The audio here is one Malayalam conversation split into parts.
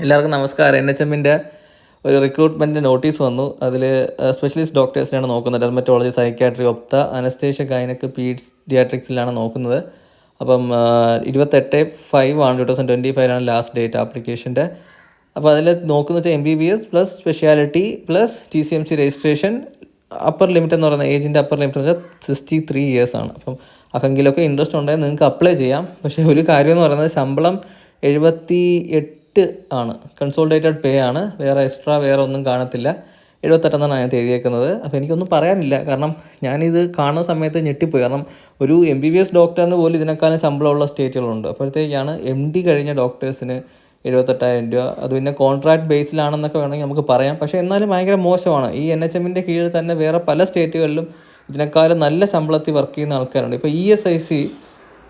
എല്ലാവർക്കും നമസ്കാരം. NHMൻ്റെ ഒരു റിക്രൂട്ട്മെൻറ്റ് നോട്ടീസ് വന്നു. അതിൽ സ്പെഷ്യലിസ്റ്റ് ഡോക്ടേഴ്സിനാണ് നോക്കുന്നത്. ഡെർമറ്റോളജി, സൈക്യാട്രി, ഒപ്ത, അനസ്തേഷ്യ, ഗൈനക്ക്, പീഡിയാട്രിക്സിലാണ് നോക്കുന്നത്. അപ്പം 28/5 ആണ് 2025 ലാസ്റ്റ് ഡേറ്റ് ആപ്ലിക്കേഷൻ്റെ. അപ്പോൾ അതിൽ നോക്കുന്നത് വെച്ചാൽ MBBS plus speciality plus TCMC registration. Upper limit എന്ന് പറയുന്നത് ഏജിൻ്റെ അപ്പർ ലിമിറ്റ് എന്ന് വെച്ചാൽ 63 years ആണ്. അപ്പം അതെങ്കിലൊക്കെ ഇൻട്രസ്റ്റ് ഉണ്ടെങ്കിൽ നിങ്ങൾക്ക് അപ്ലൈ ചെയ്യാം. പക്ഷേ ഒരു കാര്യം എന്ന് പറയുന്നത് ശമ്പളം 78 ആണ്. കൺസോളിഡേറ്റഡ് പേ ആണ്. വേറെ എക്സ്ട്രാ വേറെ ഒന്നും കാണത്തില്ല. 78 അതിനകത്ത് എഴുതിയേക്കുന്നത്. അപ്പോൾ എനിക്കൊന്നും പറയാനില്ല. കാരണം ഞാനിത് കാണുന്ന സമയത്ത് ഞെട്ടിപ്പോയി. കാരണം ഒരു MBBS ഡോക്ടറിന് പോലും ഇതിനേക്കാളും ശമ്പളമുള്ള സ്റ്റേറ്റുകളുണ്ട്. അപ്പോഴത്തേക്കാണ് MD കഴിഞ്ഞ ഡോക്ടേഴ്സിന് 78,000 രൂപ. അത് പിന്നെ കോൺട്രാക്ട് ബേസിലാണെന്നൊക്കെ വേണമെങ്കിൽ നമുക്ക് പറയാം. പക്ഷേ എന്നാലും ഭയങ്കര മോശമാണ്. ഈ NHMൻ്റെ കീഴിൽ തന്നെ വേറെ പല സ്റ്റേറ്റുകളിലും ഇതിനേക്കാളും നല്ല ശമ്പളത്തിൽ വർക്ക് ചെയ്യുന്ന ആൾക്കാരുണ്ട്. ഇപ്പോൾ ESIC,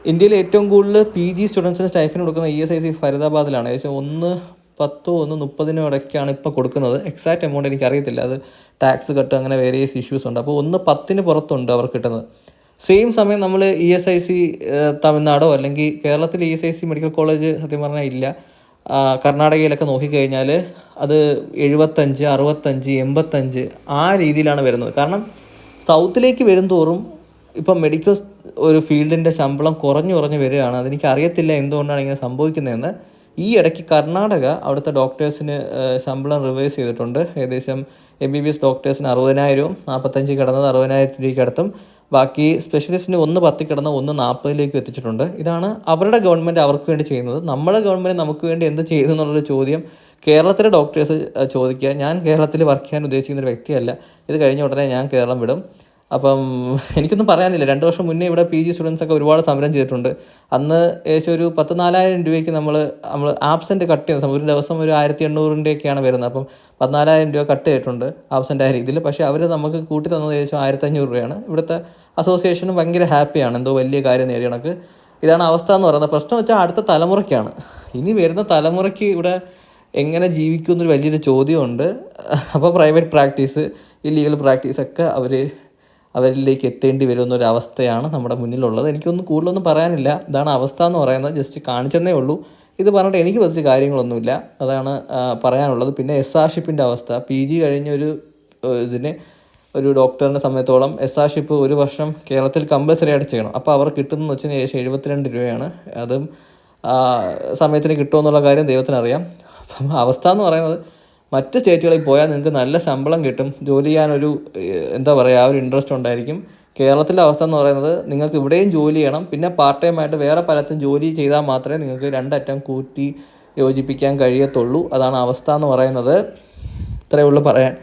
ഇന്ത്യയിൽ ഏറ്റവും കൂടുതൽ PG സ്റ്റുഡൻസിന് സ്റ്റൈഫിന് കൊടുക്കുന്ന ESIC ഫരീദാബാദിലാണ്. ഏകദേശം 110 130 ഇടയ്ക്കാണ് ഇപ്പോൾ കൊടുക്കുന്നത്. എക്സാക്റ്റ് എമൗണ്ട് എനിക്കറിയത്തില്ല. അത് ടാക്സ് കട്ട് അങ്ങനെ വേരിയസ് ഇഷ്യൂസ് ഉണ്ട്. അപ്പോൾ 110 പുറത്തുണ്ട് അവർക്ക് കിട്ടുന്നത്. സെയിം സമയം നമ്മൾ ESIC തമിഴ്നാടോ അല്ലെങ്കിൽ കേരളത്തിൽ ESIC മെഡിക്കൽ കോളേജ് സത്യം പറഞ്ഞാൽ ഇല്ല. കർണാടകയിലൊക്കെ നോക്കിക്കഴിഞ്ഞാൽ അത് 75 65 85 ആ രീതിയിലാണ് വരുന്നത്. കാരണം സൗത്തിലേക്ക് വരും തോറും ഇപ്പം മെഡിക്കൽ ഒരു ഫീൽഡിൻ്റെ ശമ്പളം കുറഞ്ഞു വരികയാണ്. അതെനിക്ക് അറിയത്തില്ല എന്തുകൊണ്ടാണ് ഇങ്ങനെ സംഭവിക്കുന്നതെന്ന്. ഈ ഇടയ്ക്ക് കർണാടക അവിടുത്തെ ഡോക്ടേഴ്സിന് ശമ്പളം റിവൈസ് ചെയ്തിട്ടുണ്ട്. ഏകദേശം MBBS ഡോക്ടേഴ്സിന് 60,000, 45 കിടന്നത് 60,000 രൂപയ്ക്ക് അടുത്തും, ബാക്കി സ്പെഷ്യലിസ്റ്റിന് 10 കിടന്ന് 40 എത്തിച്ചിട്ടുണ്ട്. ഇതാണ് അവരുടെ ഗവൺമെൻറ് അവർക്ക് വേണ്ടി ചെയ്യുന്നത്. നമ്മുടെ ഗവൺമെൻറ് നമുക്ക് വേണ്ടി എന്ത് ചെയ്യുന്നു എന്നുള്ളൊരു ചോദ്യം കേരളത്തിലെ ഡോക്ടേഴ്സ് ചോദിക്കുക. ഞാൻ കേരളത്തിൽ വർക്ക് ചെയ്യാൻ ഉദ്ദേശിക്കുന്ന ഒരു വ്യക്തിയല്ല. ഇത് കഴിഞ്ഞ ഉടനെ ഞാൻ കേരളം വിടും. അപ്പം എനിക്കൊന്നും പറയാനില്ല. 2 വർഷം മുന്നേ ഇവിടെ PG സ്റ്റുഡൻസൊക്കെ ഒരുപാട് സമരം ചെയ്തിട്ടുണ്ട്. അന്ന് ഏകദേശം ഒരു 14,000 രൂപയ്ക്ക് നമ്മൾ ആബ്സെൻറ്റ് കട്ട് ചെയ്യുന്ന സമയം ഒരു ദിവസം ഒരു 1,800-ൻ്റെയൊക്കെയാണ് വരുന്നത്. അപ്പം 14,000 രൂപ കട്ട് ചെയ്തിട്ടുണ്ട് ആബ്സെൻ്റ് ആയ രീതിയിൽ. പക്ഷേ അവർ നമുക്ക് കൂട്ടി തന്നത് ഏകദേശം 1,500 രൂപയാണ്. ഇവിടുത്തെ അസോസിയേഷനും ഭയങ്കര ഹാപ്പിയാണ്, എന്തോ വലിയ കാര്യം നേടിയ കണക്ക്. ഇതാണ് അവസ്ഥ എന്ന് പറയുന്നത്. പ്രശ്നം വെച്ചാൽ അടുത്ത തലമുറയ്ക്കാണ്. ഇനി വരുന്ന തലമുറയ്ക്ക് ഇവിടെ എങ്ങനെ ജീവിക്കുമെന്നൊരു വലിയൊരു ചോദ്യമുണ്ട്. അപ്പോൾ പ്രൈവറ്റ് പ്രാക്ടീസ്, ഇല്ലീഗൽ പ്രാക്ടീസൊക്കെ അവരിലേക്ക് എത്തേണ്ടി വരുമെന്നൊരവസ്ഥയാണ് നമ്മുടെ മുന്നിലുള്ളത്. എനിക്കൊന്നും കൂടുതലൊന്നും പറയാനില്ല. ഇതാണ് അവസ്ഥ എന്ന് പറയുന്നത്. ജസ്റ്റ് കാണിച്ചെന്നേ ഉള്ളൂ. ഇത് പറഞ്ഞിട്ട് എനിക്ക് പറ്റിയ കാര്യങ്ങളൊന്നുമില്ല. അതാണ് പറയാനുള്ളത്. പിന്നെ SRഷിപ്പിൻ്റെ അവസ്ഥ, PG കഴിഞ്ഞൊരു ഇതിന് ഒരു ഡോക്ടറിനെ സമയത്തോളം SRഷിപ്പ് 1 വർഷം കേരളത്തിൽ കമ്പൽസറി ആയിട്ട് ചെയ്യണം. അപ്പോൾ അവർ കിട്ടുന്നതെന്ന് വെച്ചാൽ ഏകദേശം 72 രൂപയാണ്. അതും സമയത്തിന് കിട്ടുമോ എന്നുള്ള കാര്യം ദൈവത്തിനറിയാം. അപ്പം അവസ്ഥ എന്ന് പറയുന്നത് മറ്റ് സ്റ്റേറ്റുകളിൽ പോയാൽ നിങ്ങൾക്ക് നല്ല ശമ്പളം കിട്ടും, ജോലി ചെയ്യാനൊരു എന്താ പറയുക ആ ഒരു ഇൻട്രസ്റ്റ് ഉണ്ടായിരിക്കും. കേരളത്തിലെ അവസ്ഥ എന്ന് പറയുന്നത് നിങ്ങൾക്ക് ഇവിടെയും ജോലി ചെയ്യണം, പിന്നെ പാർട്ട് ടൈം ആയിട്ട് വേറെ പലത്തും ജോലി ചെയ്താൽ മാത്രമേ നിങ്ങൾക്ക് രണ്ടറ്റം കൂട്ടി യോജിപ്പിക്കാൻ കഴിയത്തുള്ളൂ. അതാണ് അവസ്ഥ എന്ന് പറയുന്നത്. ഇത്രയേ ഉള്ളൂ പറയാൻ.